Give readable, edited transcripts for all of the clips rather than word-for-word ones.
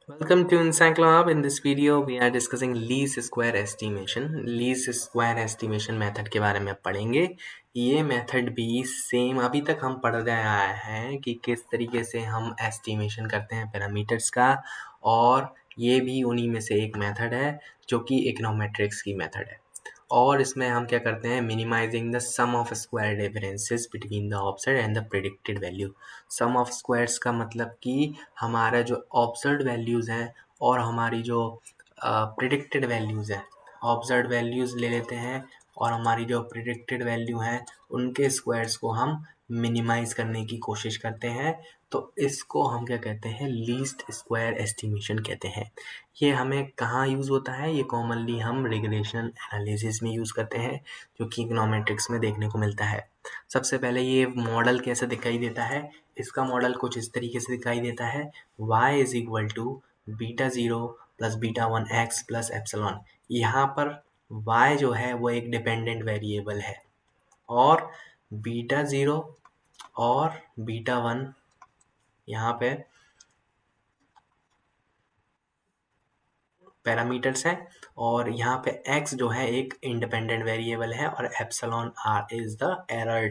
Welcome to Encyclopedia. In this video, we are discussing least square estimation. Least square estimation method के बारे में पढ़ेंगे। ये method भी सेम अभी तक हम पढ़ रहे आए हैं कि किस तरीके से हम एस्टिमेशन करते हैं पैरामीटर्स का, और ये भी उन्हीं में से एक मेथड है जो कि इकोनोमेट्रिक्स की मेथड है। और इसमें हम क्या करते हैं, minimizing the sum of square differences between the observed and the predicted value. Sum of squares का मतलब कि हमारा जो ऑब्जर्व्ड वैल्यूज़ हैं और हमारी जो प्रिडिक्टेड वैल्यूज़ हैं, ऑब्जर्व्ड वैल्यूज़ ले लेते हैं और हमारी जो प्रिडिक्टेड वैल्यू हैं उनके स्क्वायर्स को हम मिनिमाइज करने की कोशिश करते हैं। तो इसको हम क्या कहते हैं, लीस्ट स्क्वायर एस्टिमेशन कहते हैं। ये हमें कहाँ यूज़ होता है, ये कॉमनली हम रिग्रेशन एनालिसिस में यूज़ करते हैं, जो कि इकोनोमेट्रिक्स में देखने को मिलता है। सबसे पहले ये मॉडल कैसे दिखाई देता है, इसका मॉडल कुछ इस तरीके से दिखाई देता है। y is equal to beta zero plus beta one x plus epsilon. यहाँ पर y जो है वो एक डिपेंडेंट वेरिएबल है, और बीटा ज़ीरो और बीटा वन यहाँ पे पैरामीटर्स हैं, और यहाँ पे x जो है एक इंडिपेंडेंट वेरिएबल है, और epsilon r is the error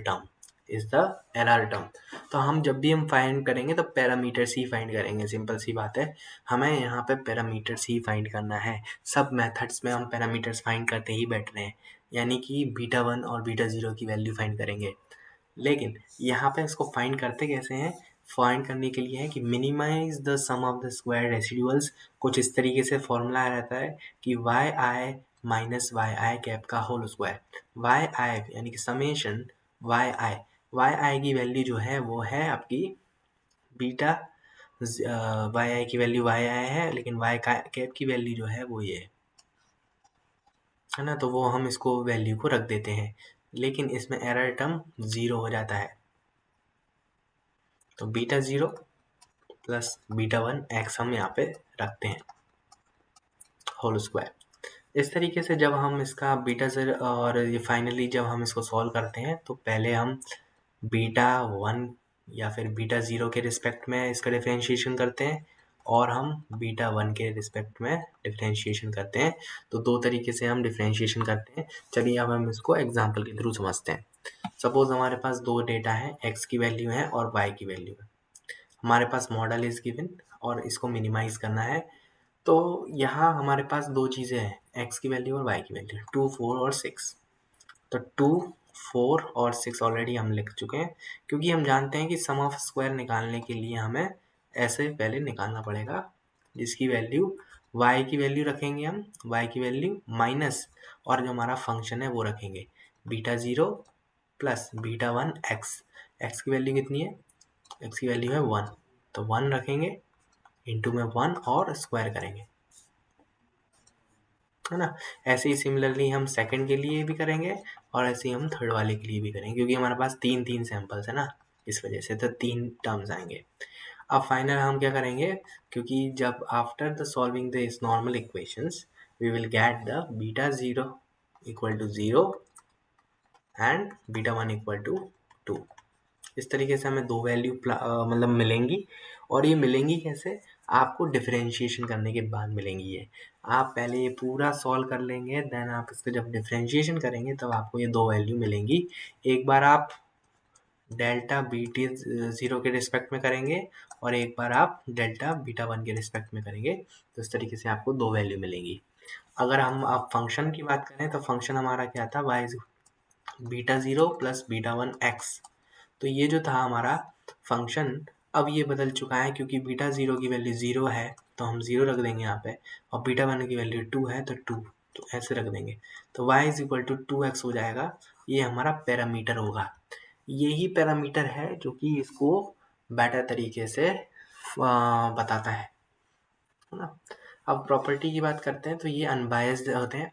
term. तो हम जब भी हम फाइंड करेंगे तो पैरामीटर्स ही फाइंड करेंगे, सिंपल सी बात है। हमें यहाँ पे पैरामीटर्स ही फाइंड करना है। सब मेथड्स में हम पैरामीटर्स फाइंड करते ही बैठ रहे हैं, यानी कि बीटा वन और बीटा ज़ीरो की वैल्यू फाइंड करेंगे। लेकिन यहाँ पे इसको फाइंड करते कैसे हैं, फाइंड करने के लिए है कि minimize the sum of the square residuals. कुछ इस तरीके से फॉर्मूला रहता है कि y i minus y i cap का होल स्क्वायर। वाई आई यानी कि समेशन वाई आई की वैल्यू जो है वो है आपकी बीटा, वाई आई की वैल्यू वाई आई है, लेकिन वाई कैप की वैल्यू जो है वो ये है ना। तो वो हम इसको वैल्यू को रख देते हैं, लेकिन इसमें एरर टर्म ज़ीरो हो जाता है। तो beta zero plus beta one x हम यहाँ पे रखते हैं होल स्क्वायर। इस तरीके से जब हम इसका बीटा ज़ीरो और ये फाइनली जब हम इसको सॉल्व करते हैं तो पहले हम बीटा वन या फिर बीटा ज़ीरो के रिस्पेक्ट में इसका डिफरेंशिएशन करते हैं, और हम बीटा वन के रिस्पेक्ट में डिफरेंशिएशन करते हैं। तो दो तरीके से हम डिफरेंशिएशन करते हैं। चलिए अब हम इसको एग्जाम्पल के थ्रू समझते हैं। सपोज हमारे पास दो डेटा है, एक्स की वैल्यू है और वाई की वैल्यू है। हमारे पास मॉडल इज गिवन और इसको मिनिमाइज करना है। तो यहाँ हमारे पास दो चीज़ें हैं, एक्स की वैल्यू और वाई की वैल्यू, 2 4 और 6। तो 2 4 और 6 ऑलरेडी हम लिख चुके हैं, क्योंकि हम जानते हैं कि सम ऑफ स्क्वायर निकालने के लिए हमें ऐसे पहले निकालना पड़ेगा, जिसकी वैल्यू y की वैल्यू रखेंगे हम, y की वैल्यू माइनस, और जो हमारा फंक्शन है वो रखेंगे beta zero plus beta one x. X की वैल्यू कितनी है, एक्स की वैल्यू है वन, तो वन रखेंगे, इंटू में वन और स्क्वायर करेंगे, है ना। ऐसे ही सिमिलरली हम सेकंड के लिए भी करेंगे, और ऐसे ही हम थर्ड वाले के लिए भी करेंगे, क्योंकि हमारे पास तीन तीन सैंपल्स है ना, इस वजह से तो तीन टर्म्स आएंगे। अब फाइनल हम क्या करेंगे, क्योंकि जब after the solving this normal equations we will get the beta zero equal to zero and beta one equal to two. इस तरीके से हमें दो वैल्यू मतलब मिलेंगी। और ये मिलेंगी कैसे, आपको डिफरेंशिएशन करने के बाद मिलेंगी ये। आप पहले ये पूरा सॉल्व कर लेंगे, देन आप इसको जब डिफरेंशिएशन करेंगे तब आपको ये दो वैल्यू मिलेंगी। एक बार आप डेल्टा बीटी ज़ीरो के रिस्पेक्ट में करेंगे, और एक बार आप डेल्टा बीटा वन के रिस्पेक्ट में करेंगे, तो इस तरीके से आपको दो वैल्यू मिलेंगी। अगर हम अब फंक्शन की बात करें तो फंक्शन हमारा क्या था, y beta zero plus beta one x. तो ये जो था हमारा फंक्शन, अब ये बदल चुका है, क्योंकि बीटा ज़ीरो की वैल्यू ज़ीरो है तो हम ज़ीरो रख देंगे यहाँ पे, और बीटा वन की वैल्यू टू है तो टू, तो ऐसे रख देंगे। तो y is equal to two x हो जाएगा। ये हमारा पैरामीटर होगा। यही पैरामीटर है जो कि इसको बेटर तरीके से बताता है ना। अब प्रॉपर्टी की बात करते हैं तो ये अनबायस्ड होते हैं।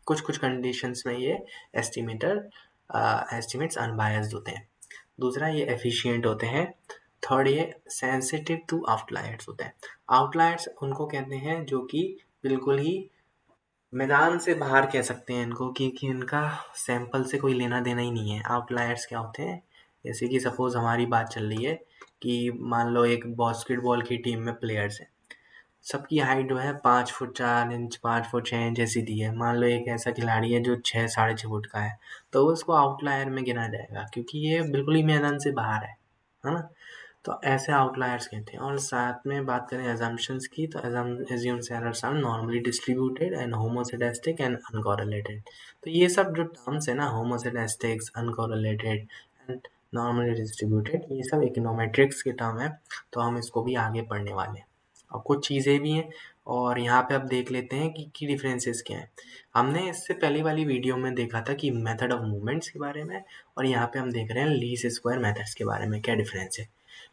कुछ कुछ कंडीशंस में ये एस्टिमेट्स अनबायस्ड होते हैं। दूसरा, ये एफिशिएंट होते हैं। थर्ड, ये सेंसिटिव टू आउटलायर्स होते हैं। आउटलायर्स उनको कहते हैं जो कि बिल्कुल ही मैदान से बाहर कह सकते हैं इनको, क्योंकि इनका सैंपल से कोई लेना देना ही नहीं है। आउटलायर्स क्या होते हैं, जैसे कि सपोज हमारी बात चल रही है कि मान लो एक बास्केटबॉल की टीम में प्लेयर्स हैं, सबकी हाइट जो है 5 फुट 4 इंच 5 फुट 6 इंच ऐसी दी है। मान लो एक ऐसा खिलाड़ी है जो 6 साढ़े 6 फुट का है, तो उसको आउटलायर में गिना जाएगा क्योंकि ये बिल्कुल ही मैदान से बाहर है ना? तो ऐसे आउटलायर्स कहते हैं। और साथ में बात करें assumptions की, तो assumes errors are normally distributed and homoscedastic and uncorrelated। तो ये सब जो टर्म्स है ना, homoscedastic, uncorrelated and normally distributed, ये सब इकोनोमेट्रिक्स के टर्म है, तो हम इसको भी आगे पढ़ने वाले हैं। और कुछ चीज़ें भी हैं, और यहाँ पे अब देख लेते हैं कि की डिफरेंसेस क्या है। हमने इससे पहली वाली वीडियो में देखा था कि मेथड ऑफ मूवमेंट्स के बारे में, और यहाँ पे हम देख रहे हैं लीस्ट स्क्वायर मेथड्स के बारे में क्या डिफरेंस है।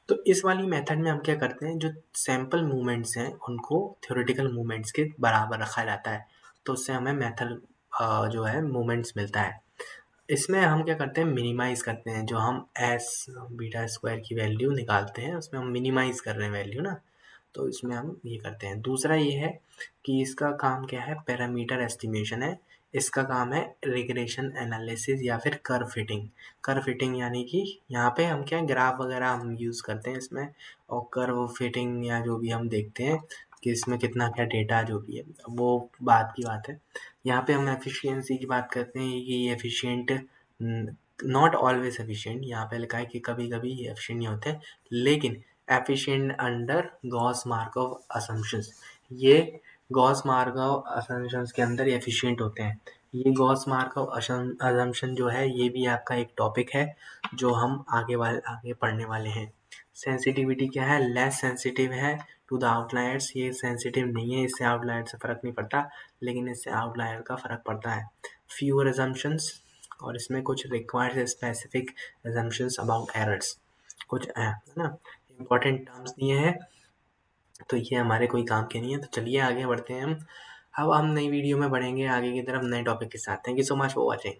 तो इस वाली मेथड में हम क्या करते हैं, जो सैम्पल मूवमेंट्स हैं उनको थ्योरेटिकल मूवमेंट्स के बराबर रखा जाता है, तो उससे हमें मेथड जो है मूवमेंट्स मिलता है। इसमें हम क्या करते हैं, मिनिमाइज करते हैं। जो हम एस बीटा स्क्वायर की वैल्यू निकालते हैं उसमें हम मिनिमाइज कर रहे हैं वैल्यू ना, तो इसमें हम ये करते हैं। दूसरा ये है कि इसका काम क्या है, पैरामीटर एस्टिमेशन है। इसका काम है रिग्रेशन एनालिसिस या फिर कर्व फिटिंग। कर्व फिटिंग यानी कि यहाँ पे हम क्या ग्राफ वगैरह हम यूज़ करते हैं इसमें, और कर्व फिटिंग या जो भी हम देखते हैं कि इसमें कितना क्या डेटा जो भी है वो बात की बात है। यहाँ पे हम एफिशिएंसी की बात करते हैं कि एफिशिएंट, नॉट ऑलवेज एफिशिएंट। यहाँ पे लिखा है कि कभी कभी ये एफिशिएंट नहीं होते, लेकिन efficient under Gauss Markov assumptions. ये गॉस मार्कोव असम्पशंस के अंदर एफिशिएंट होते हैं। ये गॉस मार्कोव असम्पशन जो है ये भी आपका एक टॉपिक है जो हम आगे पढ़ने वाले हैं। सेंसिटिविटी क्या है, लेस सेंसिटिव है टू द आउटलायर्स। ये सेंसिटिव नहीं है, इससे आउटलायर से फ़र्क नहीं पड़ता, लेकिन इससे आउटलायर का फ़र्क पड़ता है। फ्यूअर असम्पशंस, और इसमें कुछ required specific assumptions about errors कुछ है ना, इम्पोर्टेंट टर्म्स दिए हैं, तो ये हमारे कोई काम के नहीं है। तो चलिए आगे बढ़ते हैं हम। अब हम नई वीडियो में बढ़ेंगे आगे की तरफ नए टॉपिक के साथ। Thank you so much for watching.